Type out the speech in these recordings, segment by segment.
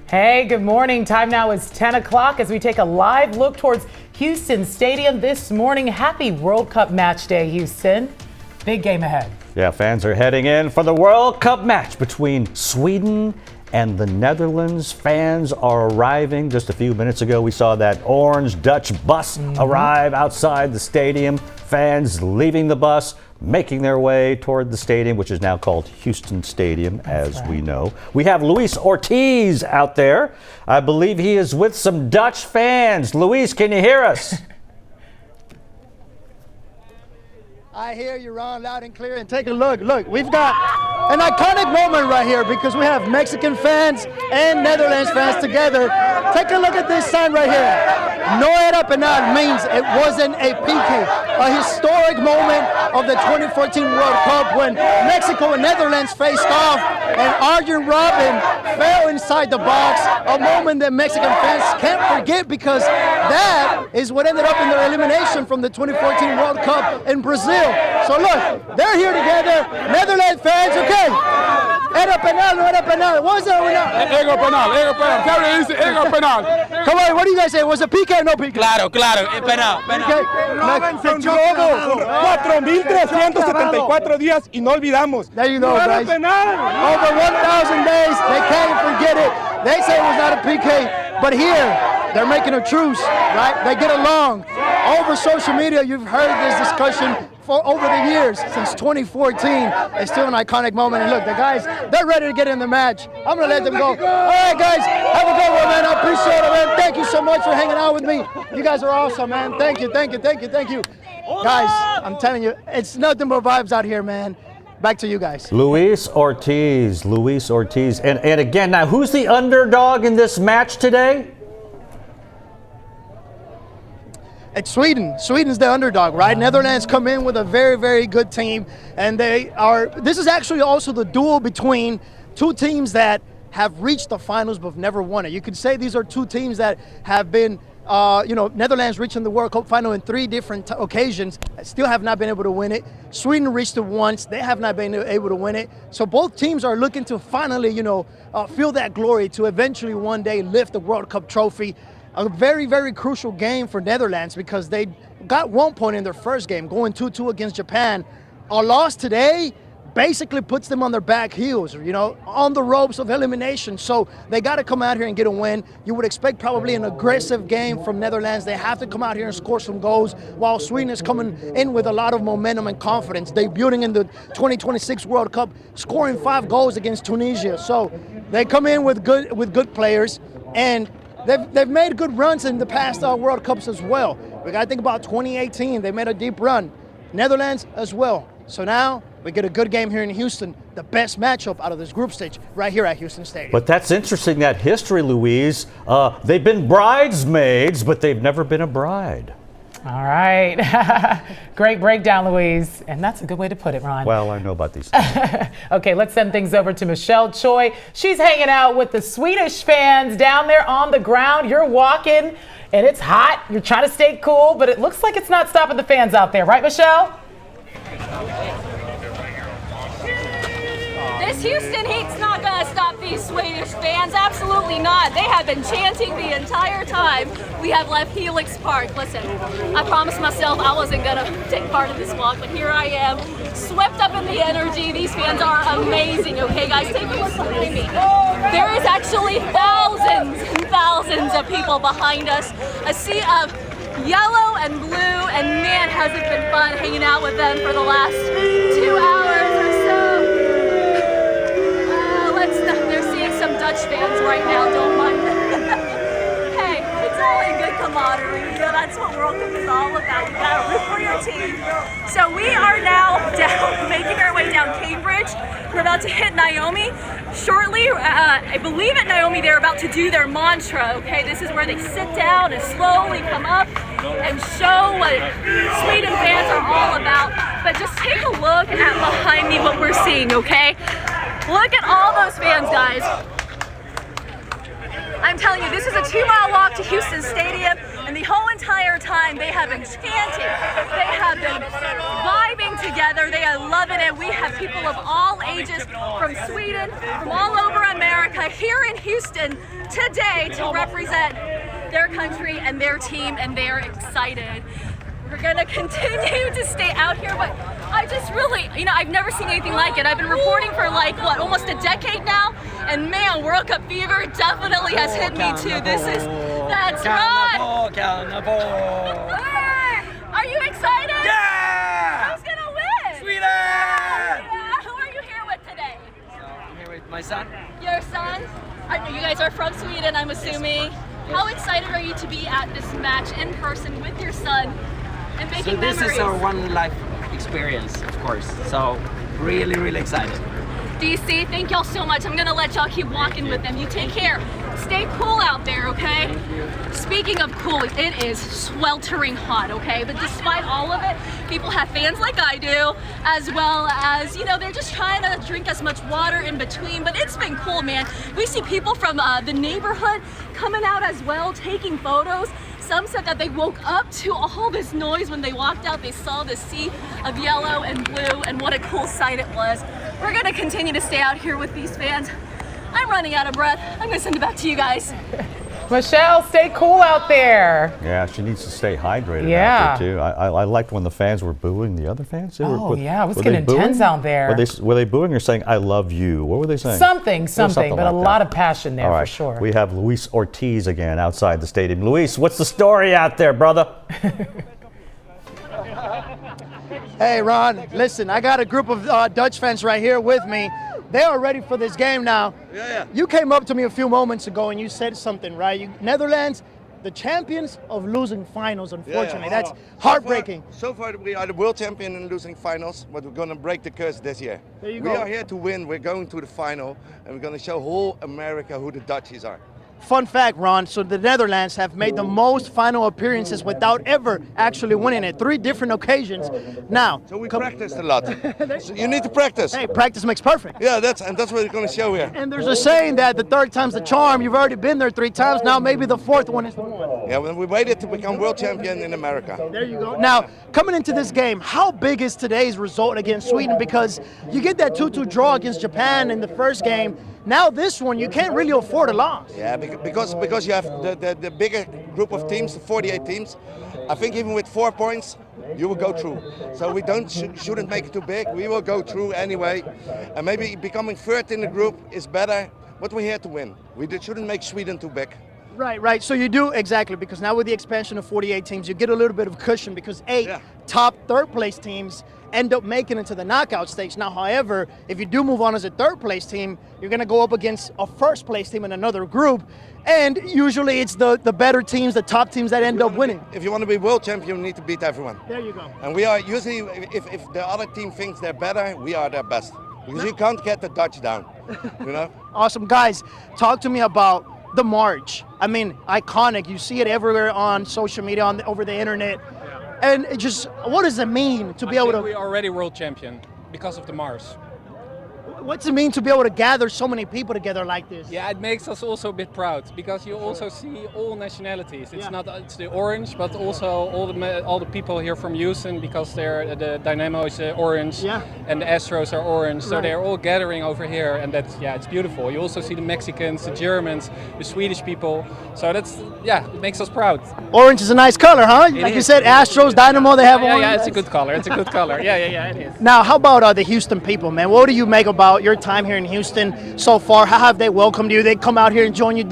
Hey, good morning. Time now is 10 o'clock as we take a live look towards Houston Stadium this morning. Happy World Cup match day, Houston. Big game ahead. Yeah, fans are heading in for the World Cup match between Sweden and the Netherlands. Fans are arriving. Just a few minutes ago, we saw that orange Dutch bus arrive outside the stadium. Fans leaving the bus, making their way toward the stadium, which is now called Houston Stadium, as we know. We have Luis Ortiz out there. I believe he is with some Dutch fans. Luis, can you hear us? I hear you, Ron, loud and clear. And take a look. Look, we've got an iconic moment right here because we have Mexican fans and Netherlands fans together. Take a look at this sign right here. No era penal means it wasn't a PK. A historic moment of the 2014 World Cup when Mexico and Netherlands faced off and Arjen Robben fell inside the box. A moment that Mexican fans can't forget because that is what ended up in their elimination from the 2014 World Cup in Brazil. So look, they're here together. Netherlands fans, okay. Era penal, no era penal. What was that? Ego penal, ego penal. Claro, dice ego penal. Come on, what do you guys say? Was it PK or no PK? Claro, penal, Okay. Son 4.374 días y no olvidamos. There you go, guys. Over 1,000 days, they can't forget it. They say it was not a PK, but here, they're making a truce, right? They get along. Over social media, you've heard this discussion for over the years, since 2014. It's still an iconic moment. And look, the guys, they're ready to get in the match. I'm going to let them go. All right, guys, have a good one, man. I appreciate it, man. Thank you so much for hanging out with me. You guys are awesome, man. Thank you. Guys, I'm telling you, it's nothing but vibes out here, man. Back to you guys. Luis Ortiz. And again, now who's the underdog in this match today? It's Sweden. Sweden's the underdog, right? Netherlands come in with a very, very good team. And this is actually also the duel between two teams that have reached the finals but have never won it. You could say these are two teams that have been, Netherlands reaching the World Cup final in 3 different occasions, still have not been able to win it. Sweden reached it once, they have not been able to win it. So both teams are looking to finally, feel that glory to eventually one day lift the World Cup trophy. A very, very crucial game for Netherlands because they got 1 point in their first game, going 2-2 against Japan. A loss today basically puts them on their back heels, on the ropes of elimination. So they got to come out here and get a win. You would expect probably an aggressive game from Netherlands. They have to come out here and score some goals, while Sweden is coming in with a lot of momentum and confidence, debuting in the 2026 World Cup, scoring 5 goals against Tunisia. So they come in with good players, and they've made good runs in the past World Cups as well. We got to think about 2018. They made a deep run. Netherlands as well. So now we get a good game here in Houston, the best matchup out of this group stage right here at Houston Stadium. But that's interesting, that history, Louise. They've been bridesmaids, but they've never been a bride. All right. Great breakdown, Louise. And that's a good way to put it, Ron. Well, I know about these. Okay, let's send things over to Michelle Choi. She's hanging out with the Swedish fans down there on the ground. You're walking, and it's hot. You're trying to stay cool, but it looks like it's not stopping the fans out there. Right, Michelle? This Houston heat's not going to stop these Swedish fans. Absolutely not. They have been chanting the entire time we have left Helix Park. Listen, I promised myself I wasn't going to take part in this walk, but here I am, swept up in the energy. These fans are amazing. Okay, guys, take a look behind me. There is actually thousands and thousands of people behind us. A sea of yellow and blue, and man, has it been fun hanging out with them for the last 2 hours or so. They're seeing some Dutch fans right now, don't mind them. Hey, it's all in good camaraderie. That's what World Cup is all about. You gotta root for your team. So we are now making our way down Cambridge. We're about to hit Naomi shortly. I believe at Naomi they're about to do their mantra, okay? This is where they sit down and slowly come up and show what Sweden fans are all about. But just take a look at behind me what we're seeing, okay? Look at all those fans, guys. I'm telling you, this is a 2-mile walk to Houston Stadium, And the whole entire time they have been chanting, they have been vibing together, they are loving it. We have people of all ages from Sweden, from all over America here in Houston today to represent their country and their team, and they're excited. We're gonna continue to stay out here, but I just really, I've never seen anything like it. I've been reporting for almost a decade now, and man, World Cup fever definitely has hit me too. That's right! Are you excited? Yeah! Who's gonna win? Sweden! Yeah. Who are you here with today? I'm here with my son. Your son? I know you guys are from Sweden, I'm assuming. How excited are you to be at this match in person with your son and making So this memories? is our one life experience, of course. So really, really excited. DC, thank y'all so much. I'm gonna let y'all keep walking with them. You take care. Stay cool out there, okay? Speaking of cool, it is sweltering hot, okay? But despite all of it, people have fans like I do, as well as, they're just trying to drink as much water in between. But it's been cool, man. We see people from the neighborhood coming out as well, taking photos. Some said that they woke up to all this noise when they walked out. They saw the sea of yellow and blue, and what a cool sight it was. We're gonna continue to stay out here with these fans. I'm running out of breath. I'm gonna send it back to you guys. Michelle, stay cool out there. Yeah, she needs to stay hydrated Yeah. out there too. I liked when the fans were booing the other fans. They Oh, yeah, it was were getting they intense booing? out there. Were they booing or saying "I love you"? What were they saying? Something, but like a that. lot of passion there All right, for sure. we have Luis Ortiz again outside the stadium. Luis, what's the story out there, brother? Hey, Ron, listen, I got a group of Dutch fans right here with me. They are ready for this game now. Yeah. You came up to me a few moments ago and you said something, right? Netherlands, the champions of losing finals, unfortunately. That's heartbreaking. So far, we are the world champion in losing finals, but we're going to break the curse this year. There you We go. are here to win. We're going to the final, and we're going to show whole America who the Dutchies are. Fun fact, Ron, so the Netherlands have made the most final appearances without ever actually winning it. 3 different occasions. Now, So we practiced a lot. So you need to practice. hey, practice makes perfect. Yeah, that's what we're going to show here. And there's a saying that the 3rd time's the charm. You've already been there 3 times. Now maybe the 4th one is the one. Yeah, when we waited to become world champion in America. There you go. Now, coming into this game, how big is today's result against Sweden? Because you get that 2-2 draw against Japan in the first game. Now this one, you can't really afford a loss. Yeah, because you have the bigger group of teams, the 48 teams. I think even with 4 points, you will go through. So we shouldn't make it too big. We will go through anyway. And maybe becoming 3rd in the group is better, but we're here to win. We shouldn't make Sweden too big. Right. So you do, exactly, because now with the expansion of 48 teams, you get a little bit of cushion because 8 top 3rd place teams end up making it to the knockout stage. Now, however, if you do move on as a 3rd place team, you're going to go up against a 1st place team in another group. And usually it's the better teams, the top teams that end up winning. If you want to be world champion, you need to beat everyone. There you go. And we are usually, if the other team thinks they're better, we are their best. Because you can't get the Dutch down, Awesome. Guys, talk to me about the march. I mean, iconic. You see it everywhere on social media, over the internet. And it just, what does it mean to be able to... We're already world champion because of the Mars. What's it mean to be able to gather so many people together like this? Yeah, it makes us also a bit proud because you also see all nationalities. It's not it's the orange, but also all the people here from Houston because the Dynamo is orange and the Astros are orange. So they're all gathering over here, and that's it's beautiful. You also see the Mexicans, the Germans, the Swedish people. So that's it makes us proud. Orange is a nice color, huh? Like you said, Astros, Dynamo, they have orange. Yeah, it's a good color. It's a good color. Yeah, it is. Now, how about the Houston people, man? What do you make about your time here in Houston so far? How have they welcomed you? They come out here and join you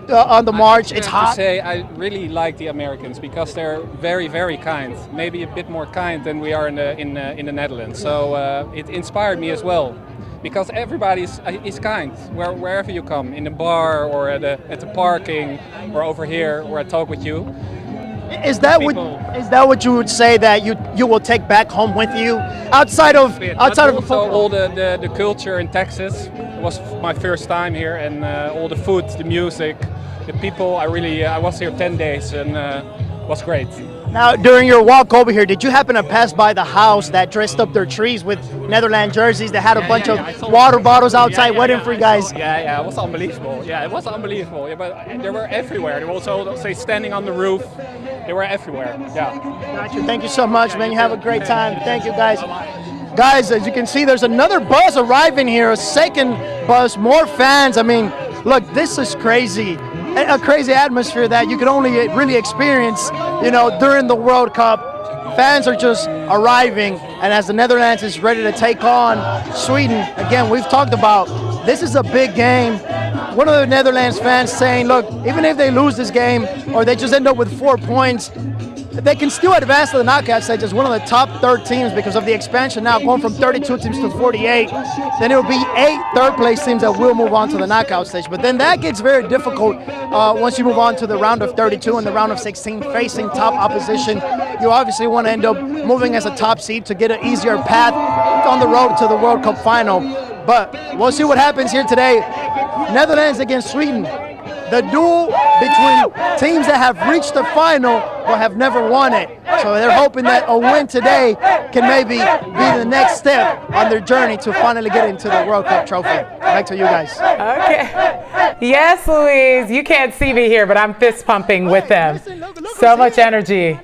on the march. It's hot. I have to say, I really like the Americans because they're very, very kind. Maybe a bit more kind than we are in the Netherlands. So it inspired me as well. Because everybody is kind wherever you come, in the bar or at the parking or over here where I talk with you. Is that what you would say that you will take back home with you outside of also all the culture in Texas? It was my first time here, and all the food, the music, the people. I was here 10 days, and was great. Now, during your walk over here, did you happen to pass by the house that dressed up their trees with Netherlands jerseys? They had a bunch I of saw water that. bottles outside waiting for you guys. Yeah, it was unbelievable. Yeah, it was unbelievable. Yeah, but they were everywhere. They were also, say, standing on the roof. They were everywhere. Yeah. Got you. Thank you so much, man. You have a great time. Thank you, guys. Guys, as you can see, there's another bus arriving here, a second bus, more fans. I mean, look, this is crazy. A crazy atmosphere that you could only really experience, during the World Cup. Fans are just arriving, and as the Netherlands is ready to take on Sweden, again, we've talked about this is a big game. One of the Netherlands fans saying, look, even if they lose this game or they just end up with 4 points, they can still advance to the knockout stage as one of the top third teams because of the expansion now going from 32 teams to 48. Then it will be 8 third-place teams that will move on to the knockout stage. But then that gets very difficult once you move on to the round of 32 and the round of 16, facing top opposition. You obviously want to end up moving as a top seed to get an easier path on the road to the World Cup final. But we'll see what happens here today. Netherlands against Sweden. The duel between teams that have reached the final but have never won it. So they're hoping that a win today can maybe be the next step on their journey to finally get into the World Cup trophy. Back to you guys. Okay. Yes, Louise. You can't see me here, but I'm fist pumping with them. So much energy.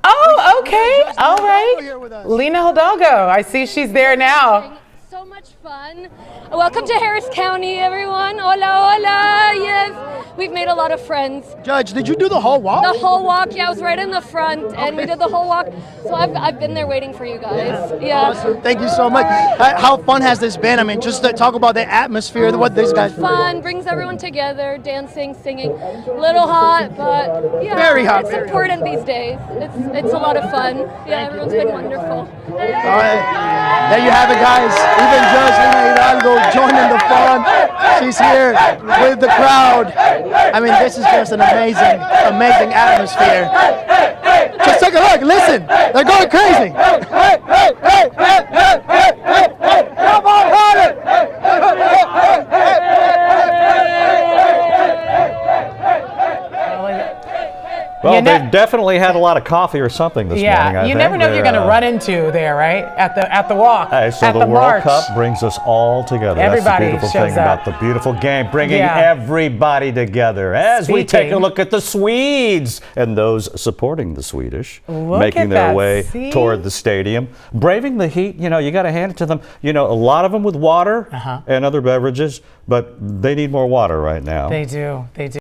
Oh, okay. All right. Lena Hidalgo. I see she's there now. So much fun. Welcome to Harris County, everyone. Hola, hola. Yes. We've made a lot of friends. Judge, did you do the whole walk? The whole walk, yeah, I was right in the front, and we did the whole walk. So I've been there waiting for you guys. Yeah. Awesome. Thank you so much. How fun has this been? I mean, just to talk about the atmosphere, what these guys do. Fun, brings everyone together, dancing, singing. Little hot, but yeah, Very hot. It's important these days. It's a lot of fun. Yeah, everyone's been wonderful. All right. There you have it, guys. Even Judge Lena Hidalgo joining the fun. She's here with the crowd. I mean, this is just an amazing, amazing atmosphere. Just take a look. Listen, they're going crazy. Come on, Holland. Well, You ne- they definitely had a lot of coffee or something this morning. I You think. never know who you're going to They're, run into there, right? At the walk, Hey, so at the the World march. Cup brings us all together. Everybody That's the beautiful shows thing up. about the beautiful game, bringing Yeah. everybody together. As we take a Speaking. look at the Swedes and those supporting the Swedish, Look making at their that. way See? toward the stadium, braving the heat. You got to hand it to them. A lot of them with water and other beverages, but they need more water right now. They do. They do.